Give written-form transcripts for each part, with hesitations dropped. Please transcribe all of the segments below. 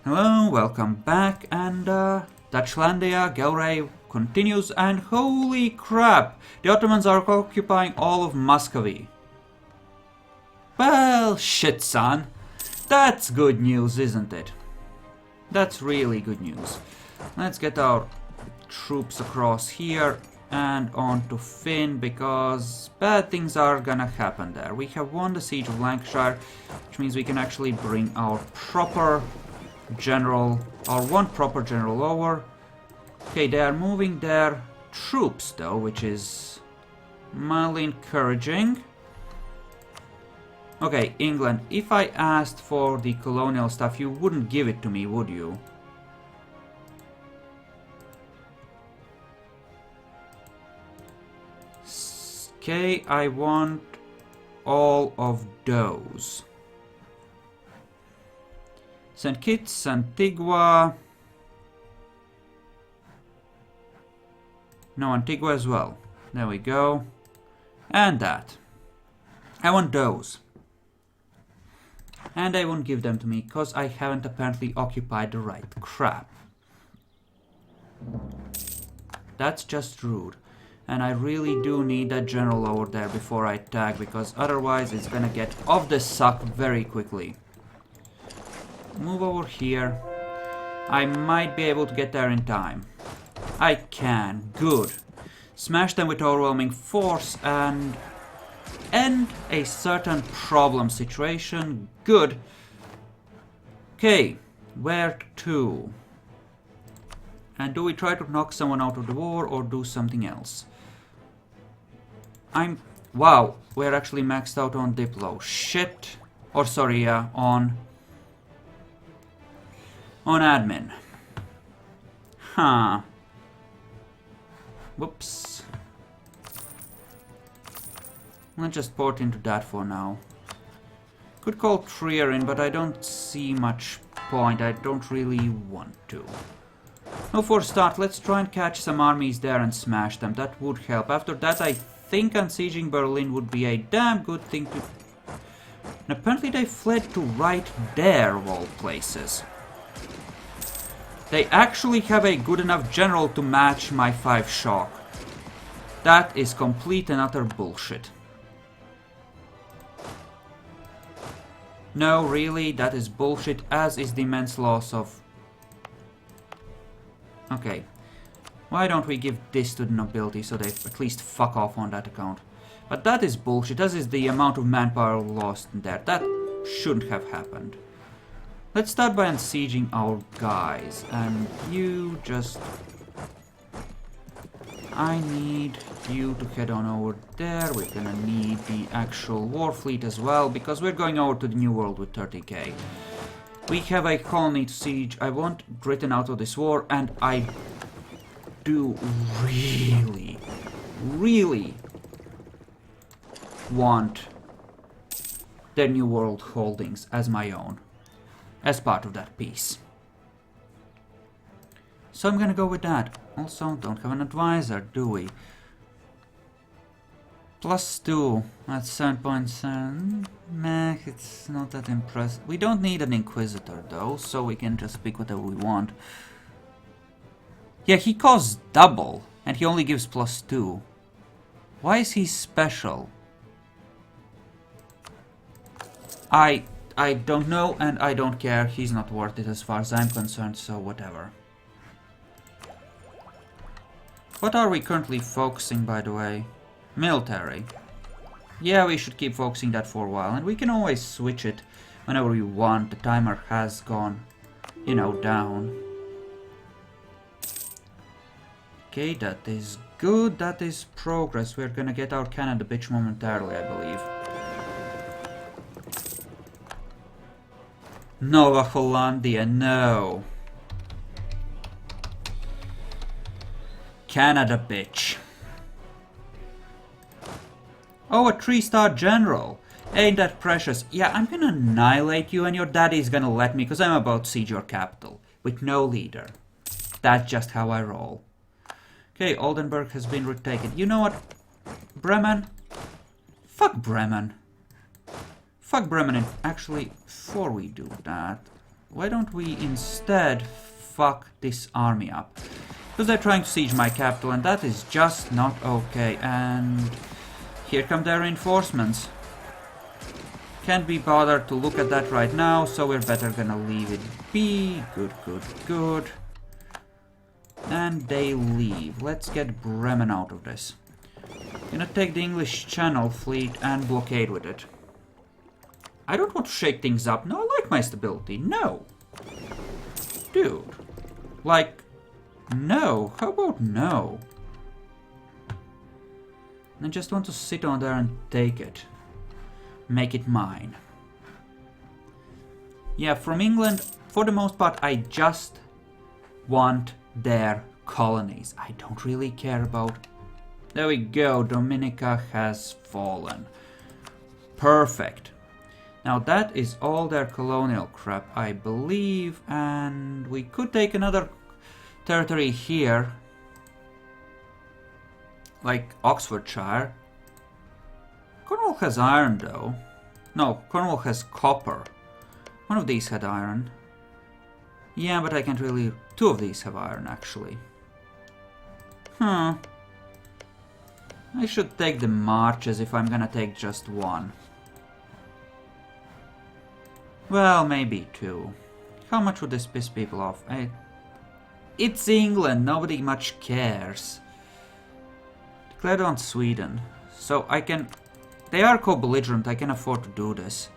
Hello, welcome back, and Dutchlandia, Gelre continues, and holy crap, the Ottomans are occupying all of Muscovy. Well, shit, son. That's good news, isn't it? That's really good news. Let's get our troops across here and on to Finn, because bad things are gonna happen there. We have won the siege of Lancashire, which means we can actually bring our proper general, or one proper general over. Okay, they are moving their troops though, which is mildly encouraging. Okay, England, if I asked for the colonial stuff, you wouldn't give it to me, would you? Okay, I want all of those. St. Kitts, Antigua. No, Antigua as well. There we go. And that. I want those. And they won't give them to me, because I haven't apparently occupied the right crap. That's just rude. And I really do need that general over there before I attack, because otherwise it's gonna get off the suck very quickly. Move over here. I might be able to get there in time. I can. Good. Smash them with overwhelming force and end a certain problem situation. Good. Okay. Where to? And do we try to knock someone out of the war or do something else? Wow. We're actually maxed out on Diplo. Shit. Or sorry, on admin. Huh. Whoops. Let's just port into that for now. Could call Trier in, but I don't see much point. I don't really want to. No, for start, let's try and catch some armies there and smash them. That would help. After that, I think unsieging Berlin would be a damn good thing to... And apparently they fled to right there, of all places. They actually have a good enough general to match my 5 shock. That is complete and utter bullshit. No, really, that is bullshit, as is the immense loss of... Okay. Why don't we give this to the nobility so they at least fuck off on that account? But that is bullshit, as is the amount of manpower lost in there. That shouldn't have happened. Let's start by unsieging our guys, and you just... I need you to head on over there. We're gonna need the actual war fleet as well, because we're going over to the New World with 30k. We have a colony to siege. I want Britain out of this war, and I do really, really want their New World holdings as my own. As part of that peace. So I'm gonna go with that. Also, don't have an advisor, do we? +2. That's 7.7. Meh, it's not that impressive. We don't need an Inquisitor though, so we can just pick whatever we want. Yeah, he costs double, and he only gives +2. Why is he special? I don't know, and I don't care. He's not worth it as far as I'm concerned, so whatever. What are we currently focusing, by the way? Military. Yeah, we should keep focusing that for a while, and we can always switch it whenever we want. The timer has gone, you know, down. Okay, that is good. That is progress. We're gonna get our Canada bitch momentarily, I believe. Nova Hollandia, no. Canada, bitch. Oh, a 3-star general. Ain't that precious? Yeah, I'm gonna annihilate you and your daddy's gonna let me, because I'm about to siege your capital. With no leader. That's just how I roll. Okay, Oldenburg has been retaken. You know what? Bremen? Fuck Bremen. Fuck Bremen. Actually, before we do that, why don't we instead fuck this army up? Because they're trying to siege my capital, and that is just not okay. And here come their reinforcements. Can't be bothered to look at that right now, so we're better gonna leave it be. Good, good, good. And they leave. Let's get Bremen out of this. Gonna take the English Channel fleet and blockade with it. I don't want to shake things up. No, I like my stability. No. Dude. Like, no. How about no? I just want to sit on there and take it. Make it mine. Yeah, from England, for the most part, I just want their colonies. I don't really care about... There we go, Dominica has fallen. Perfect. Now that is all their colonial crap, I believe, and we could take another territory here. Like Oxfordshire. Cornwall has iron though. No, Cornwall has copper. One of these had iron. Yeah, but I can't really... Two of these have iron, actually. I should take the marches if I'm gonna take just one. Well, maybe two. How much would this piss people off? It's England, nobody much cares. Declared on Sweden. So I can... They are co-belligerent, I can afford to do this.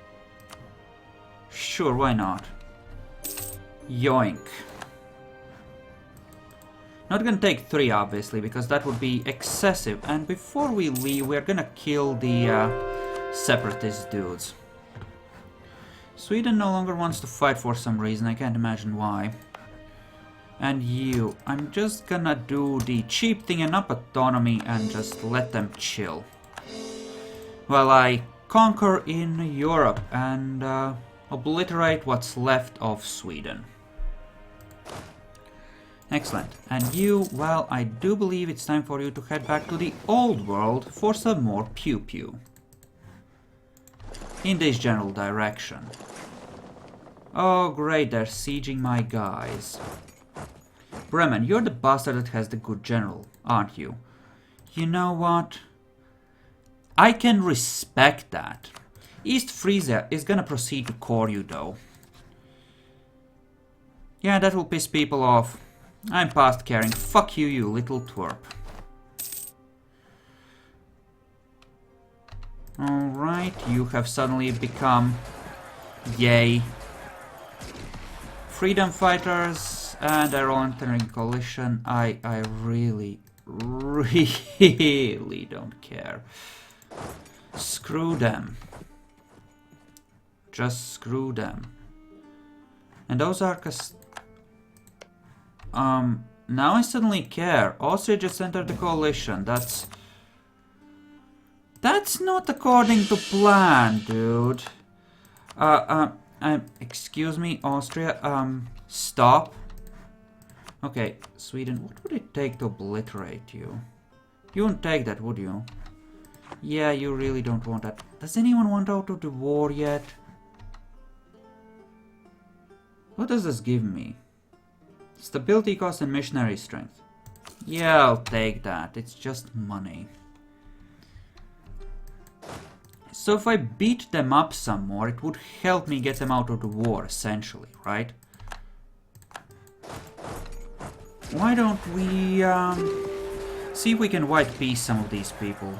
Sure, why not? Yoink. Not gonna take 3, obviously, because that would be excessive. And before we leave, we're gonna kill the separatist dudes. Sweden no longer wants to fight for some reason, I can't imagine why. And you, I'm just gonna do the cheap thing and up autonomy and just let them chill. While I conquer in Europe and obliterate what's left of Sweden. Excellent. And you, well, I do believe it's time for you to head back to the old world for some more pew-pew. In this general direction. Oh great, they're sieging my guys. Bremen, you're the bastard that has the good general, aren't you? You know what? I can respect that. East Frisia is gonna proceed to core you though. Yeah, that will piss people off. I'm past caring. Fuck you, you little twerp. Alright, you have suddenly become... Yay. Freedom fighters, and they're all entering coalition. I really don't care. Screw them. Just screw them. And those are... now I suddenly care. Austria just entered the coalition. That's not according to plan, dude. Excuse me, Austria, stop. Okay, Sweden, what would it take to obliterate you? You wouldn't take that, would you? Yeah, you really don't want that. Does anyone want out of the war yet? What does this give me? Stability cost and missionary strength. Yeah, I'll take that. It's just money. So if I beat them up some more, it would help me get them out of the war, essentially, right? Why don't we, see if we can white peace some of these people.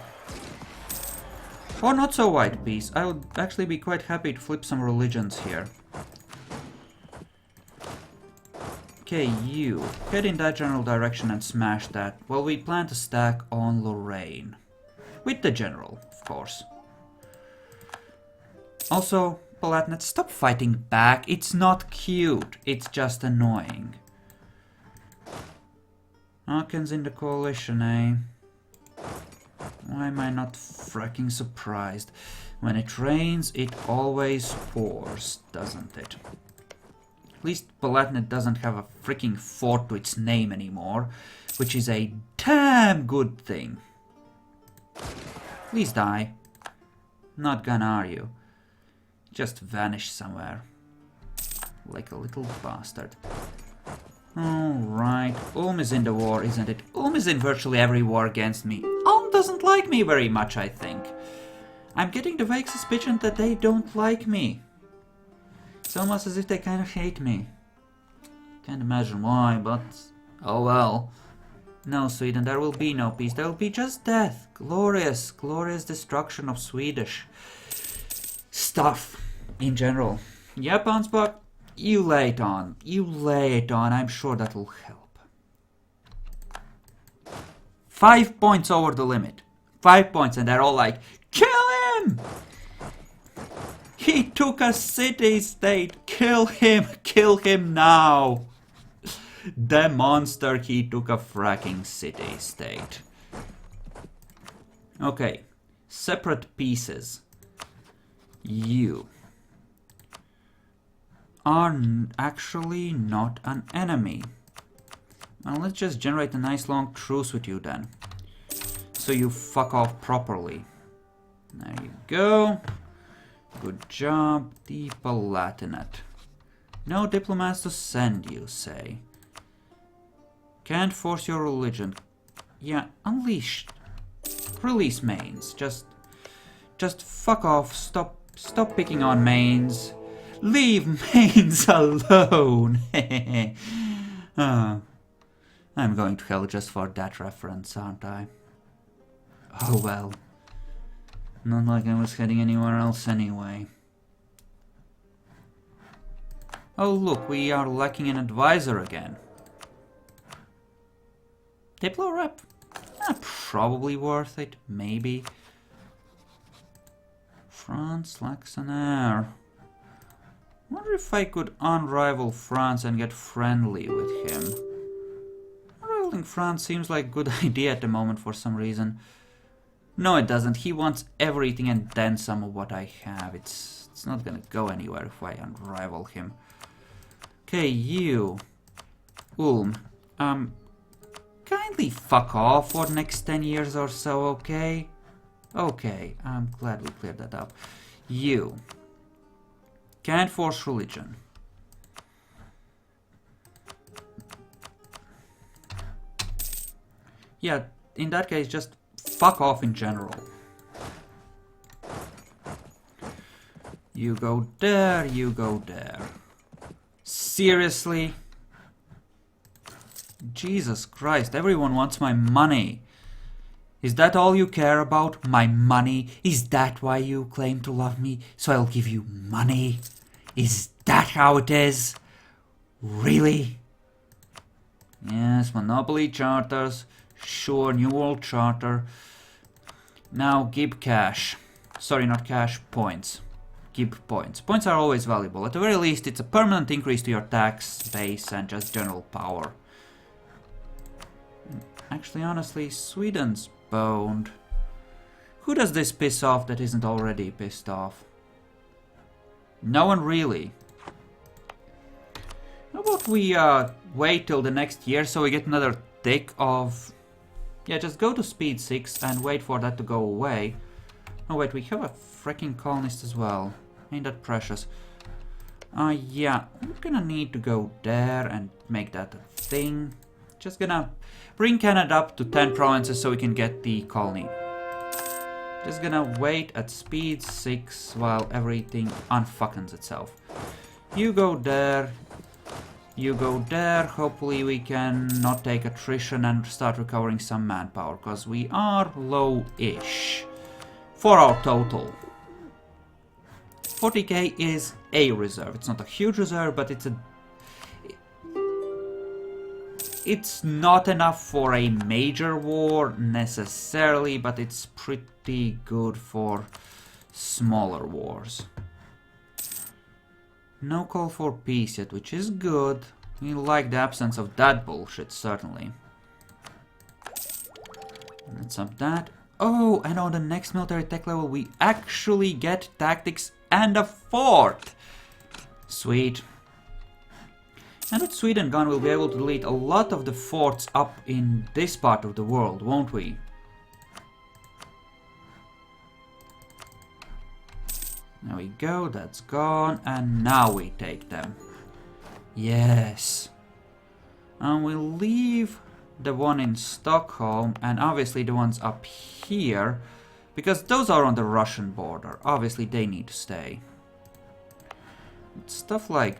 Or not so white peace. I would actually be quite happy to flip some religions here. Okay, you. Head in that general direction and smash that. Well, we plan to stack on Lorraine. With the general, of course. Also, Palatinate, stop fighting back. It's not cute. It's just annoying. Aaken's in the coalition, eh? Why am I not fracking surprised? When it rains, it always pours, doesn't it? At least Palatinate doesn't have a freaking fort to its name anymore, which is a damn good thing. Please die. Not gonna, are you? Just vanish somewhere. Like a little bastard. Alright, Ulm is in the war, isn't it? Ulm is in virtually every war against me. Ulm doesn't like me very much, I think. I'm getting the vague suspicion that they don't like me. It's almost as if they kind of hate me. Can't imagine why, but oh well. No, Sweden, there will be no peace. There will be just death. Glorious, glorious destruction of Swedish stuff in general. Yep, Ansbach, you lay it on. You lay it on. I'm sure that will help. 5 points over the limit. 5 points, and they're all like, kill him! He took a city-state. Kill him now. The monster, he took a fracking city-state. Okay, separate pieces. You are actually not an enemy. Well, let's just generate a nice long truce with you then. So you fuck off properly. There you go. Good job, the Palatinate. No diplomats to send, you say. Can't force your religion. Yeah, unleash. Release mains. Just fuck off. Stop picking on mains. Leave mains alone. I'm going to hell just for that reference, aren't I? Oh well. Not like I was heading anywhere else anyway. Oh look, we are lacking an advisor again. Diplo rep? Probably worth it, maybe. France lacks an heir. Wonder if I could unrival France and get friendly with him. Unrivaling France seems like a good idea at the moment for some reason. No, it doesn't. He wants everything and then some of what I have. It's not gonna go anywhere if I unrival him. Okay, you. Ulm. Kindly fuck off for the next 10 years or so, okay? Okay, I'm glad we cleared that up. You. Can't force religion. Yeah, in that case, just fuck off in general. You go there, you go there. Seriously? Jesus Christ, everyone wants my money. Is that all you care about? My money? Is that why you claim to love me? So I'll give you money? Is that how it is? Really? Yes, Monopoly charters. Sure, New World Charter. Now, give cash. Sorry, not cash, points. Give points. Points are always valuable. At the very least, it's a permanent increase to your tax base and just general power. Actually, honestly, Sweden's boned. Who does this piss off that isn't already pissed off? No one really. How about we wait till the next year so we get another tick of... Yeah, just go to speed 6 and wait for that to go away. Oh wait, we have a freaking colonist as well. Ain't that precious. Yeah, I'm gonna need to go there and make that a thing. Just gonna bring Canada up to 10 provinces so we can get the colony. Just gonna wait at speed 6 while everything unfuckens itself. You go there. You go there. Hopefully we can not take attrition and start recovering some manpower, because we are low-ish for our total. 40k is a reserve. It's not a huge reserve, but it's not enough for a major war necessarily, but it's pretty good for smaller wars. No call for peace yet, which is good. We like the absence of that bullshit, certainly. Let's up that. Oh, and on the next military tech level we actually get tactics and a fort! Sweet. And with Sweden gone, we'll be able to delete a lot of the forts up in this part of the world, won't we? There we go, that's gone, and now we take them. Yes. And we'll leave the one in Stockholm and obviously the ones up here, because those are on the Russian border. Obviously they need to stay. Stuff like,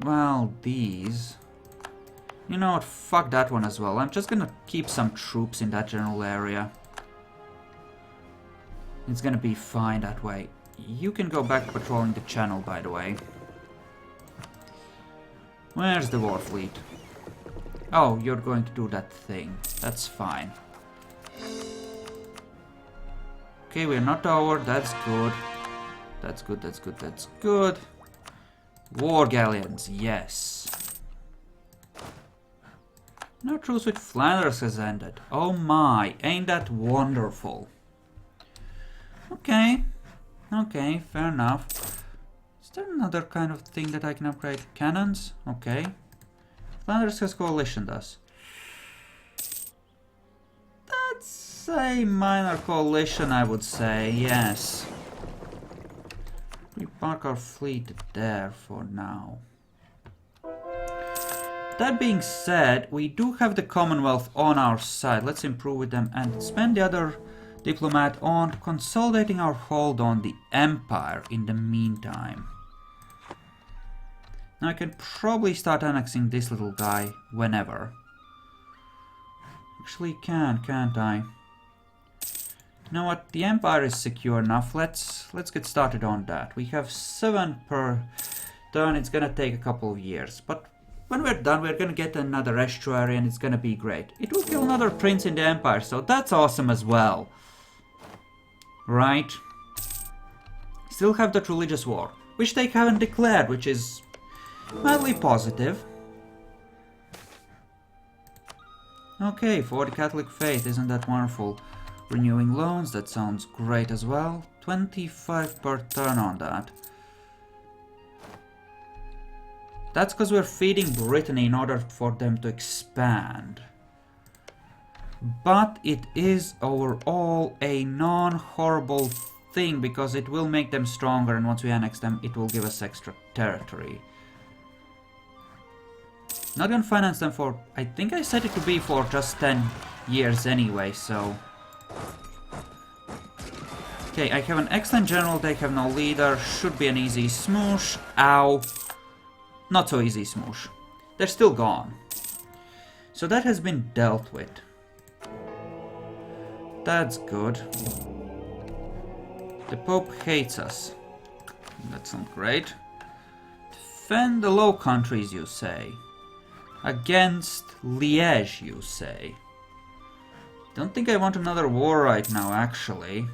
well, these. You know what, fuck that one as well. I'm just gonna keep some troops in that general area. It's gonna be fine that way. You can go back patrolling the channel, by the way. Where's the war fleet? Oh, you're going to do that thing. That's fine. Okay, we're not over. That's good. That's good, that's good, that's good. War galleons, yes. No truce with Flanders has ended. Oh my, ain't that wonderful? Okay. Okay, fair enough. Is there another kind of thing that I can upgrade? Cannons? Okay. Flanders has coalitioned us. That's a minor coalition, I would say, yes. We park our fleet there for now. That being said, we do have the Commonwealth on our side. Let's improve with them and spend the other diplomat on consolidating our hold on the Empire in the meantime. Now I can probably start annexing this little guy whenever. Actually can't I? You know what? The Empire is secure enough. Let's get started on that. We have 7 per turn. It's gonna take a couple of years, but when we're done, we're gonna get another estuary and it's gonna be great. It will kill another prince in the Empire, so that's awesome as well. Right? Still have that religious war, which they haven't declared, which is mildly positive. Okay, for the Catholic faith, isn't that wonderful? Renewing loans, that sounds great as well. 25 per turn on that. That's because we're feeding Brittany in order for them to expand. But it is overall a non-horrible thing because it will make them stronger, and once we annex them, it will give us extra territory. Not gonna finance them for, I think I set it to be for just 10 years anyway, so... Okay, I have an excellent general, they have no leader, should be an easy smoosh. Ow. Not so easy smoosh. They're still gone. So that has been dealt with. That's good. The Pope hates us. That's not great. Defend the Low Countries, you say. Against Liège, you say. Don't think I want another war right now, actually.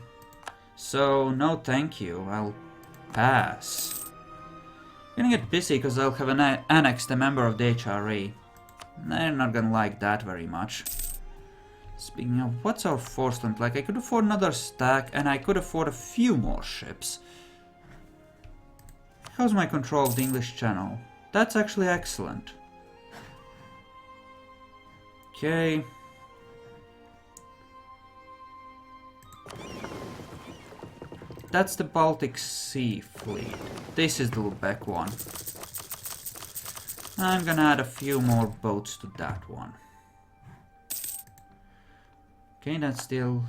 So, no thank you. I'll pass. Gonna get busy because I'll have annexed a member of the HRE. They're not gonna like that very much. Speaking of, what's our force length like? I could afford another stack and I could afford a few more ships. How's my control of the English Channel? That's actually excellent. Okay. That's the Baltic Sea fleet. This is the Lubeck one. I'm gonna add a few more boats to that one. Okay, that's still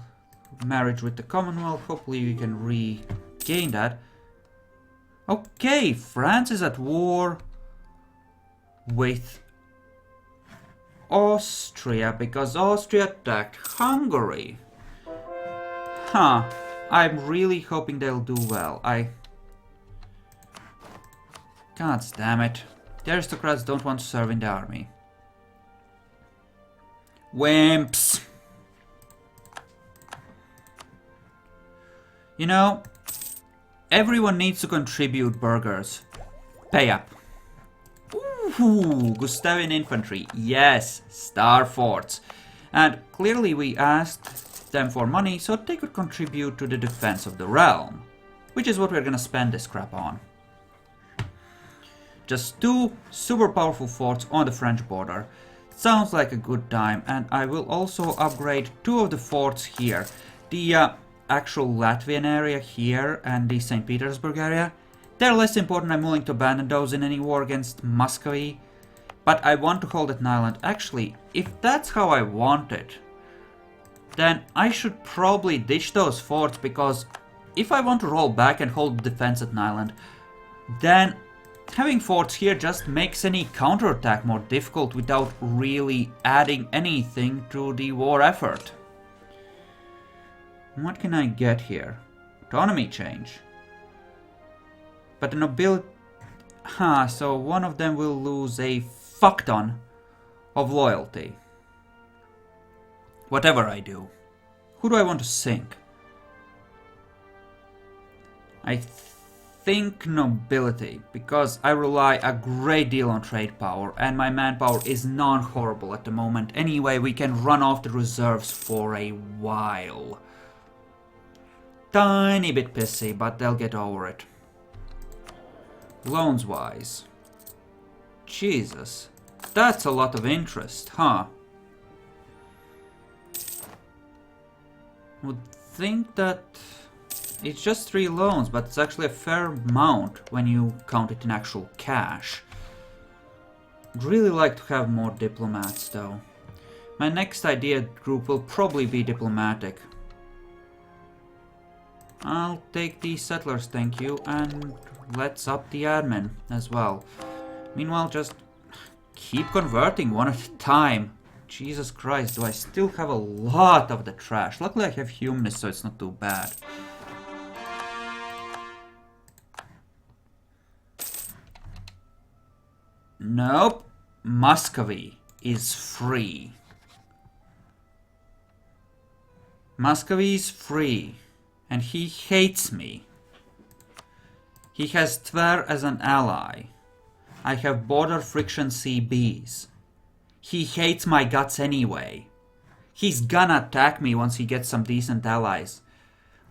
marriage with the Commonwealth. Hopefully we can regain that. Okay, France is at war with Austria because Austria attacked Hungary. Huh. I'm really hoping they'll do well. God damn it. The aristocrats don't want to serve in the army. Wimps. You know, everyone needs to contribute burgers. Pay up. Ooh, Gustavian infantry. Yes, star forts. And clearly we asked them for money so they could contribute to the defense of the realm. Which is what we're gonna spend this crap on. Just 2 super powerful forts on the French border. Sounds like a good time, and I will also upgrade 2 of the forts here. The actual Latvian area here and the St. Petersburg area, They're less important, I'm willing to abandon those in any war against Muscovy. But I want to hold at Nyland. Actually, if that's how I want it, then I should probably ditch those forts, because if I want to roll back and hold defense at Nyland, then having forts here just makes any counterattack more difficult without really adding anything to the war effort. What can I get here? Autonomy change. But the nobility... so one of them will lose a fuck ton of loyalty. Whatever I do. Who do I want to sink? I think nobility, because I rely a great deal on trade power, and my manpower is non-horrible at the moment. Anyway, we can run off the reserves for a while. Tiny bit pissy, but they'll get over it. Loans-wise. Jesus. That's a lot of interest, huh? Would think that it's just 3 loans, but it's actually a fair amount when you count it in actual cash. I'd really like to have more diplomats, though. My next idea group will probably be diplomatic. I'll take the settlers, thank you, and let's up the admin as well. Meanwhile, just keep converting one at a time. Jesus Christ, do I still have a lot of the trash? Luckily I have humanist, so it's not too bad. Nope. Muscovy is free. Muscovy is free. And he hates me. He has Tver as an ally. I have border friction CBs. He hates my guts anyway. He's gonna attack me once he gets some decent allies.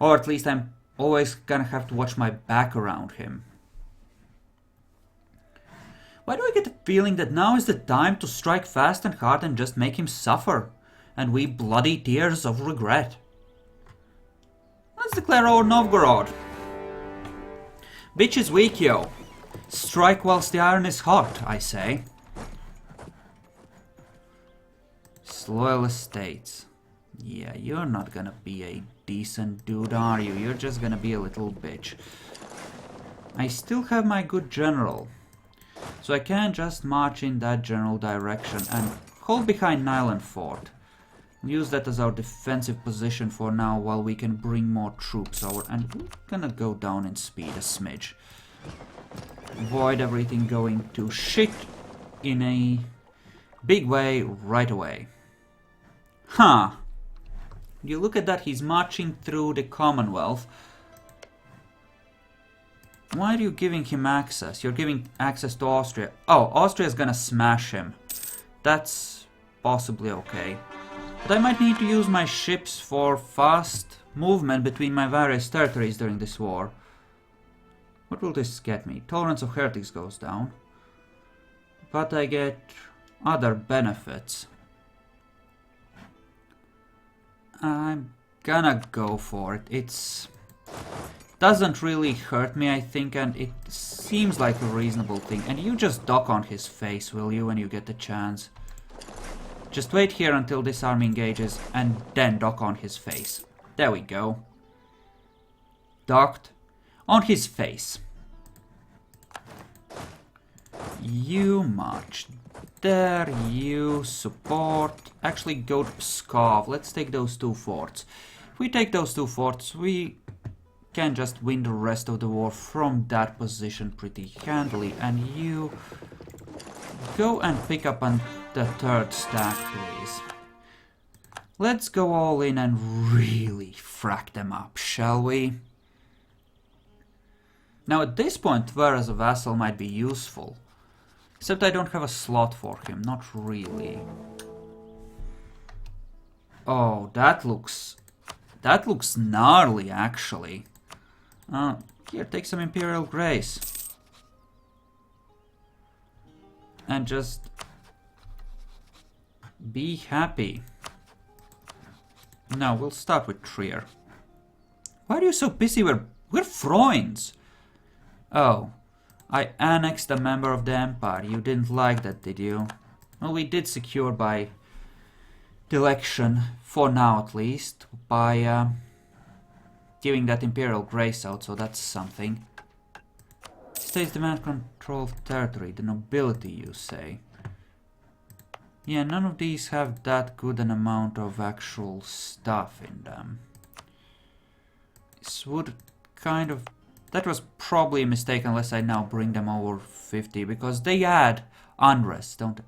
Or at least I'm always gonna have to watch my back around him. Why do I get the feeling that now is the time to strike fast and hard and just make him suffer and weep bloody tears of regret? Let's declare our Novgorod. Bitch is weak, yo. Strike whilst the iron is hot, I say. Loyal estates. Yeah, you're not gonna be a decent dude, are you? You're just gonna be a little bitch. I still have my good general. So I can just march in that general direction and hold behind Nyland Fort. Use that as our defensive position for now while we can bring more troops over. And we're gonna go down in speed a smidge. Avoid everything going to shit in a big way right away. Huh. You look at that, he's marching through the Commonwealth. Why are you giving him access? You're giving access to Austria. Oh, Austria's gonna smash him. That's possibly okay. But I might need to use my ships for fast movement between my various territories during this war. What will this get me? Tolerance of heretics goes down. But I get other benefits. I'm gonna go for it. It's doesn't really hurt me, I think, and it seems like a reasonable thing. And you just dock on his face, will you, when you get the chance? Just wait here until this army engages, and then dock on his face. There we go. Docked on his face. You march there, you support. Actually, go to Pskov. Let's take those 2 forts. If we take those 2 forts, we can just win the rest of the war from that position pretty handily. And you go and pick up on the 3rd stack, please. Let's go all in and really frack them up, shall we? Now at this point, Tver as a vassal might be useful. Except I don't have a slot for him, not really. Oh, that looks gnarly, actually. Here, take some Imperial Grace. And just be happy. No, we'll start with Trier. Why are you so busy? We're Freunds. Oh, I annexed a member of the Empire. You didn't like that, did you? Well, we did secure by the election, for now at least, by giving that Imperial Grace out, so that's something. States demand control of territory, the nobility, you say. Yeah, none of these have that good an amount of actual stuff in them. This would kind of... That was probably a mistake unless I now bring them over 50, because they add unrest, don't they?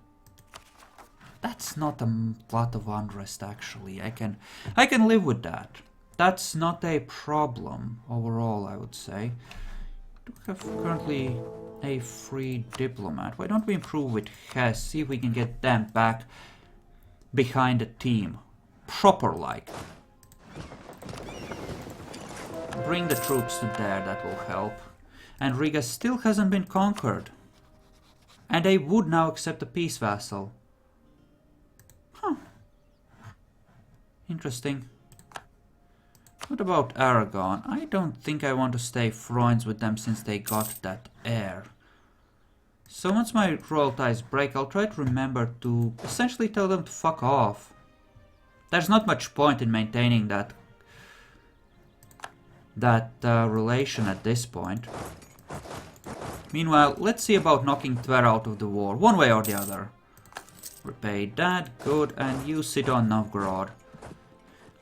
That's not a lot of unrest, actually. I can live with that. That's not a problem overall, I would say. We have currently a free diplomat. Why don't we improve with Hess, see if we can get them back behind the team. Proper-like. Bring the troops to there, that will help. And Riga still hasn't been conquered. And they would now accept a peace vassal. Huh. Interesting. What about Aragon? I don't think I want to stay friends with them since they got that heir. So once my royal ties break, I'll try to remember to essentially tell them to fuck off. There's not much point in maintaining that relation at this point. Meanwhile, let's see about knocking Tver out of the war, one way or the other. Repay that, good, and you sit on Novgorod.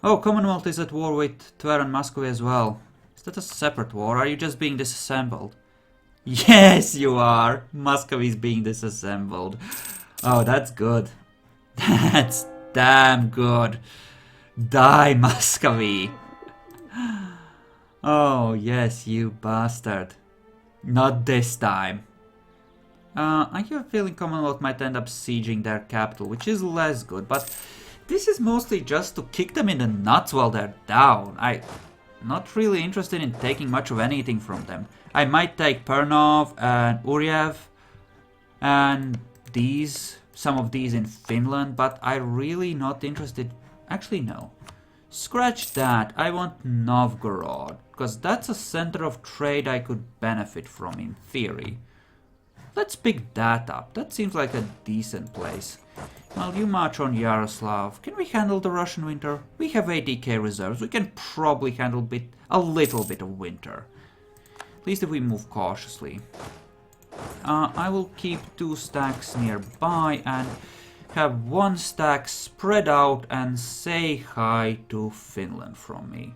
Oh, Commonwealth is at war with Tver and Muscovy as well. Is that a separate war? Are you just being disassembled? Yes, you are! Muscovy is being disassembled. Oh, that's good. That's damn good. Die, Muscovy! Oh, yes, you bastard. Not this time. I have a feeling Commonwealth might end up sieging their capital, which is less good, but this is mostly just to kick them in the nuts while they're down. I'm not really interested in taking much of anything from them. I might take Pernov and Uryev and some of these in Finland, but I'm really not interested. Actually, no. Scratch that. I want Novgorod, because that's a center of trade I could benefit from in theory. Let's pick that up. That seems like a decent place. Well, you march on Yaroslav. Can we handle the Russian winter? We have 80k reserves. We can probably handle a little bit of winter. At least if we move cautiously. I will keep 2 stacks nearby and have 1 stack spread out and say hi to Finland from me.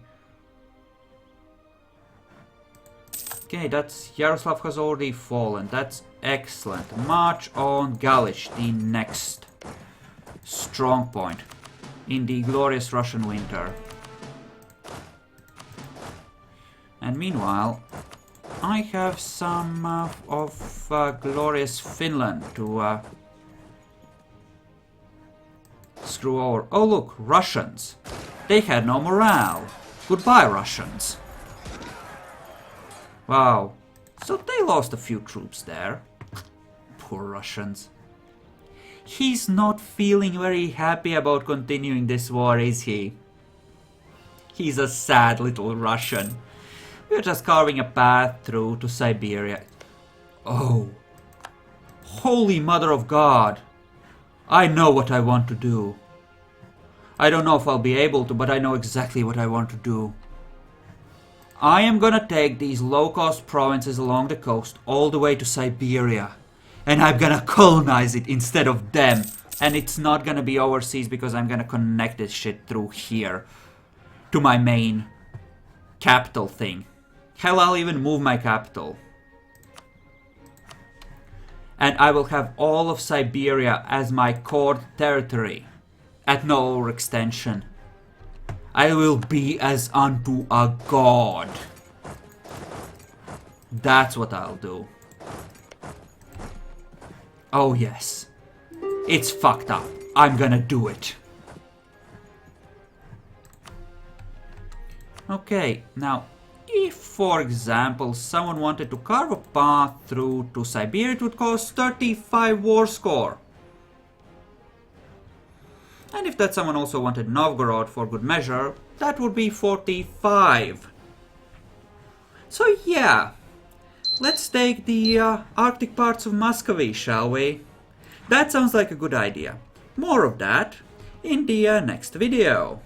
Okay, that's Yaroslav has already fallen. That's excellent. March on Galish, the next strong point in the glorious Russian winter. And meanwhile, I have some of glorious Finland to screw over. Oh look, Russians. They had no morale. Goodbye, Russians. Wow. So they lost a few troops there. Poor Russians. He's not feeling very happy about continuing this war, is he? He's a sad little Russian. We're just carving a path through to Siberia. Oh. Holy Mother of God. I know what I want to do. I don't know if I'll be able to, but I know exactly what I want to do. I am gonna take these low-cost provinces along the coast all the way to Siberia. And I'm gonna colonize it instead of them. And it's not gonna be overseas because I'm gonna connect this shit through here. To my main capital thing. Hell, I'll even move my capital. And I will have all of Siberia as my core territory. At no overextension. I will be as unto a god. That's what I'll do. Oh yes. It's fucked up. I'm gonna do it. Okay, now, if for example someone wanted to carve a path through to Siberia, it would cost 35 war score. And if that someone also wanted Novgorod for good measure, that would be 45. So yeah, Let's take the Arctic parts of Muscovy, shall we? That sounds like a good idea. More of that in the next video.